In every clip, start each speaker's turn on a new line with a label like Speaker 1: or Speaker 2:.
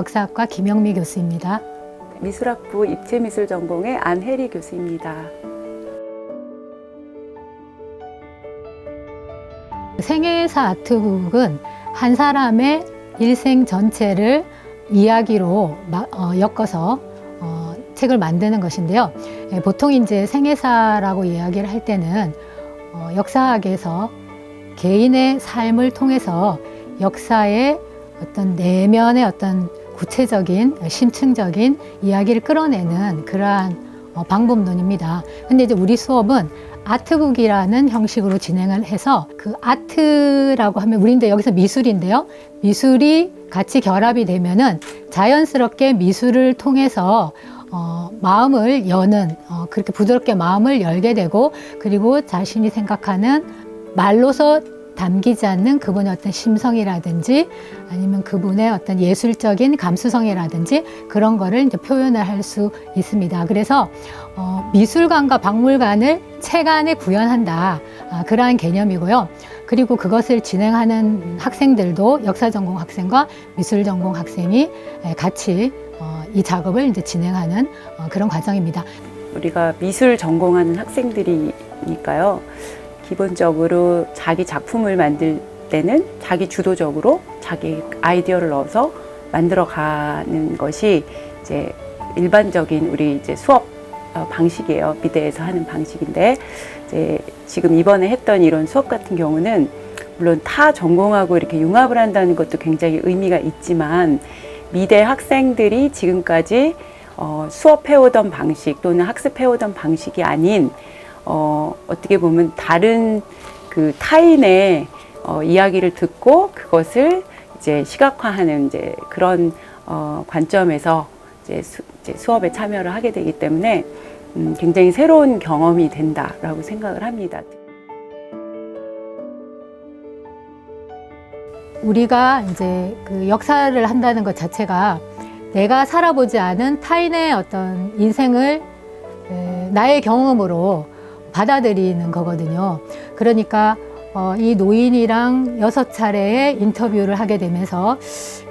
Speaker 1: 역사학과 김영미 교수입니다.
Speaker 2: 미술학부 입체미술 전공의 안혜리 교수입니다.
Speaker 1: 생애사 아트북은 한 사람의 일생 전체를 이야기로 엮어서 책을 만드는 것인데요. 보통 이제 생애사라고 이야기를 할 때는 역사학에서 개인의 삶을 통해서 역사의 어떤 내면의 어떤 구체적인 심층적인 이야기를 끌어내는 그러한 방법론입니다. 근데 이제 우리 수업은 아트북이라는 형식으로 진행을 해서 그 아트라고 하면 우리 이제 여기서 미술인데요. 미술이 같이 결합이 되면은 자연스럽게 미술을 통해서 마음을 여는 그렇게 부드럽게 마음을 열게 되고 그리고 자신이 생각하는 말로서 담기지 않는 그분의 어떤 심성이라든지 아니면 그분의 어떤 예술적인 감수성이라든지 그런 거를 이제 표현을 할 수 있습니다. 그래서 미술관과 박물관을 책 안에 구현한다. 그러한 개념이고요. 그리고 그것을 진행하는 학생들도 역사 전공 학생과 미술 전공 학생이 같이 이 작업을 이제 진행하는 그런 과정입니다.
Speaker 2: 우리가 미술 전공하는 학생들이니까요. 기본적으로 자기 작품을 만들 때는 자기 주도적으로 자기 아이디어를 넣어서 만들어가는 것이 이제 일반적인 우리 이제 수업 방식이에요. 미대에서 하는 방식인데 이제 지금 이번에 했던 이런 수업 같은 경우는 물론 타 전공하고 이렇게 융합을 한다는 것도 굉장히 의미가 있지만 미대 학생들이 지금까지 수업해오던 방식 또는 학습해오던 방식이 아닌 어떻게 보면 다른 그 타인의 이야기를 듣고 그것을 이제 시각화하는 이제 그런 관점에서 이제 수업에 참여를 하게 되기 때문에 굉장히 새로운 경험이 된다라고 생각을 합니다.
Speaker 1: 우리가 이제 그 역사를 한다는 것 자체가 내가 살아보지 않은 타인의 어떤 인생을 나의 경험으로 받아들이는 거거든요. 그러니까 이 노인이랑 6차례의 인터뷰를 하게 되면서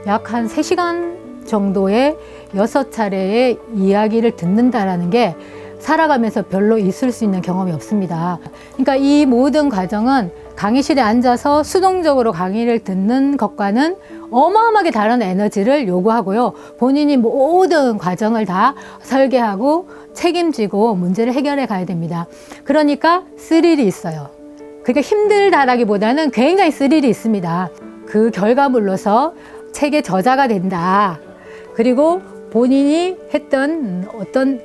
Speaker 1: 약 한 3시간 정도의 6차례의 이야기를 듣는다라는 게 살아가면서 별로 있을 수 있는 경험이 없습니다. 그러니까 이 모든 과정은 강의실에 앉아서 수동적으로 강의를 듣는 것과는 어마어마하게 다른 에너지를 요구하고요. 본인이 모든 과정을 다 설계하고 책임지고 문제를 해결해 가야 됩니다. 그러니까 스릴이 있어요. 그러니까 힘들다라기보다는 굉장히 스릴이 있습니다. 그 결과물로서 책의 저자가 된다. 그리고 본인이 했던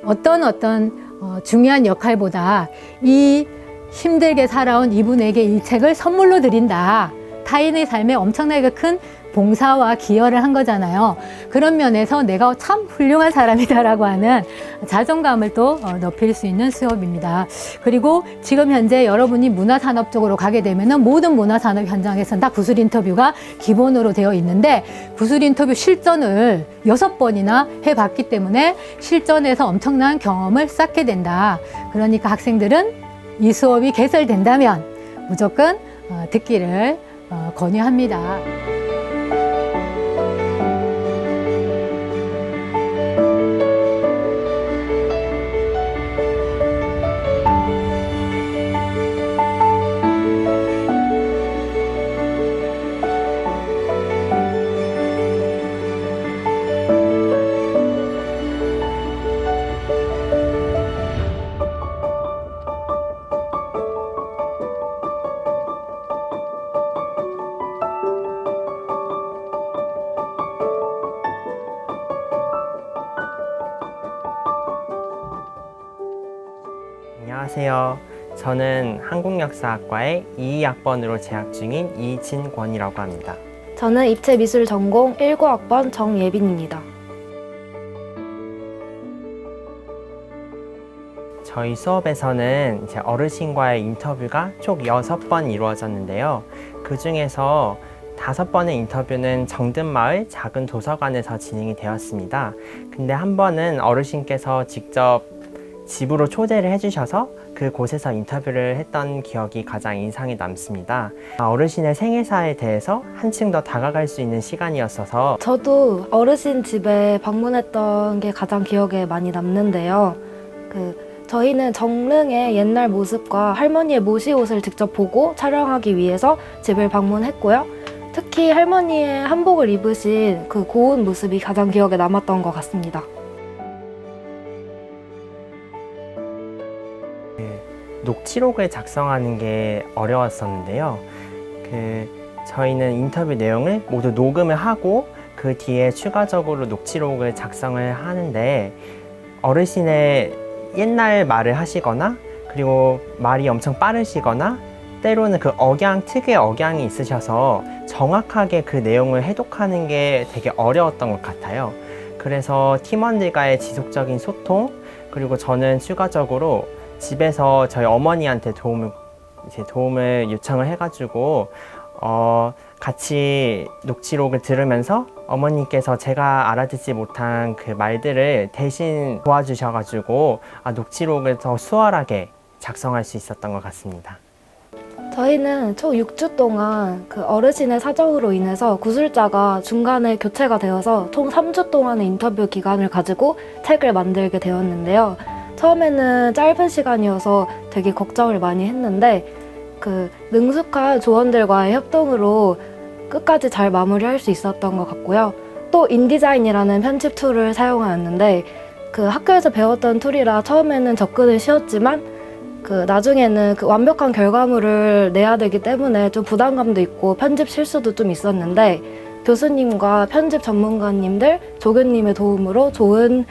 Speaker 1: 어떤 중요한 역할보다 이 힘들게 살아온 이분에게 이 책을 선물로 드린다. 타인의 삶에 엄청나게 큰 봉사와 기여를 한 거잖아요. 그런 면에서 내가 참 훌륭한 사람이다라고 하는 자존감을 또 높일 수 있는 수업입니다. 그리고 지금 현재 여러분이 문화산업 쪽으로 가게 되면은 모든 문화산업 현장에서는 다 구술 인터뷰가 기본으로 되어 있는데 구술 인터뷰 실전을 6번이나 해봤기 때문에 실전에서 엄청난 경험을 쌓게 된다. 그러니까 학생들은 이 수업이 개설된다면 무조건 듣기를 권유합니다.
Speaker 3: 안녕하세요. 저는 한국역사학과의 22학번으로 재학 중인 이진권이라고 합니다.
Speaker 4: 저는 입체미술 전공 19학번 정예빈입니다.
Speaker 3: 저희 수업에서는 이제 어르신과의 인터뷰가 총 6번 이루어졌는데요. 그 중에서 5번의 인터뷰는 정든마을 작은 도서관에서 진행이 되었습니다. 근데 한 번은 어르신께서 직접 집으로 초대를 해주셔서 그곳에서 인터뷰를 했던 기억이 가장 인상에 남습니다. 어르신의 생애사에 대해서 한층 더 다가갈 수 있는 시간이었어서
Speaker 4: 저도 어르신 집에 방문했던 게 가장 기억에 많이 남는데요. 저희는 정릉의 옛날 모습과 할머니의 모시옷을 직접 보고 촬영하기 위해서 집을 방문했고요. 특히 할머니의 한복을 입으신 그 고운 모습이 가장 기억에 남았던 것 같습니다.
Speaker 3: 녹취록을 작성하는 게 어려웠었는데요. 저희는 인터뷰 내용을 모두 녹음을 하고 그 뒤에 추가적으로 녹취록을 작성을 하는데 어르신의 옛날 말을 하시거나 그리고 말이 엄청 빠르시거나 때로는 그 특유의 억양이 있으셔서 정확하게 그 내용을 해독하는 게 되게 어려웠던 것 같아요. 그래서 팀원들과의 지속적인 소통, 그리고 저는 추가적으로 집에서 저희 어머니한테 도움을 요청을 해가지고 같이 녹취록을 들으면서 어머니께서 제가 알아듣지 못한 그 말들을 대신 도와주셔가지고 녹취록을 더 수월하게 작성할 수 있었던 것 같습니다.
Speaker 4: 저희는 총 6주 동안 그 어르신의 사정으로 인해서 구술자가 중간에 교체가 되어서 총 3주 동안의 인터뷰 기간을 가지고 책을 만들게 되었는데요. 처음에는 짧은 시간이어서 되게 걱정을 많이 했는데 그 능숙한 조원들과의 협동으로 끝까지 잘 마무리할 수 있었던 것 같고요. 또 인디자인이라는 편집 툴을 사용하였는데 그 학교에서 배웠던 툴이라 처음에는 접근은 쉬웠지만 나중에는 그 완벽한 결과물을 내야 되기 때문에 좀 부담감도 있고 편집 실수도 좀 있었는데 교수님과 편집 전문가님들, 조교님의 도움으로 좋은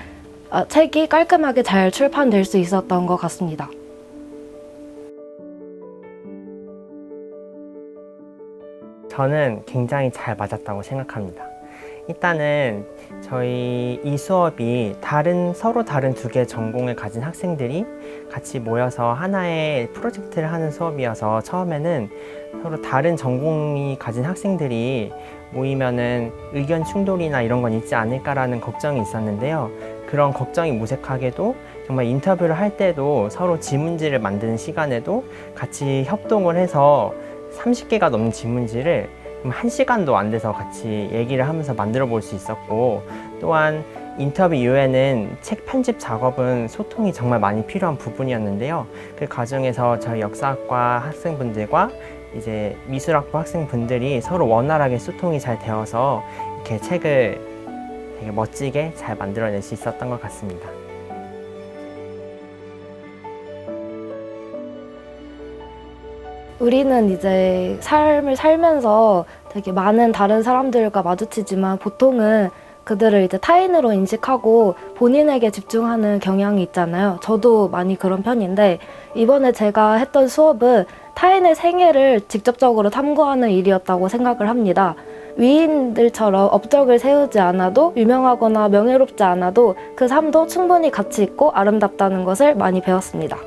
Speaker 4: 책이 깔끔하게 잘 출판될 수 있었던 것 같습니다.
Speaker 3: 저는 굉장히 잘 맞았다고 생각합니다. 일단은 저희 이 수업이 서로 다른 두 개의 전공을 가진 학생들이 같이 모여서 하나의 프로젝트를 하는 수업이어서 처음에는 서로 다른 전공이 가진 학생들이 모이면은 의견 충돌이나 이런 건 있지 않을까라는 걱정이 있었는데요. 그런 걱정이 무색하게도 정말 인터뷰를 할 때도 서로 지문지를 만드는 시간에도 같이 협동을 해서 30개가 넘는 지문지를 1시간도 안 돼서 같이 얘기를 하면서 만들어 볼 수 있었고, 또한 인터뷰 이후에는 책 편집 작업은 소통이 정말 많이 필요한 부분이었는데요. 그 과정에서 저희 역사학과 학생분들과 이제 미술학부 학생분들이 서로 원활하게 소통이 잘 되어서 이렇게 책을 되게 멋지게 잘 만들어낼 수 있었던 것 같습니다.
Speaker 4: 우리는 이제 삶을 살면서 되게 많은 다른 사람들과 마주치지만 보통은 그들을 이제 타인으로 인식하고 본인에게 집중하는 경향이 있잖아요. 저도 많이 그런 편인데 이번에 제가 했던 수업은 타인의 생애를 직접적으로 탐구하는 일이었다고 생각을 합니다. 위인들처럼 업적을 세우지 않아도 유명하거나 명예롭지 않아도 그 삶도 충분히 가치 있고 아름답다는 것을 많이 배웠습니다.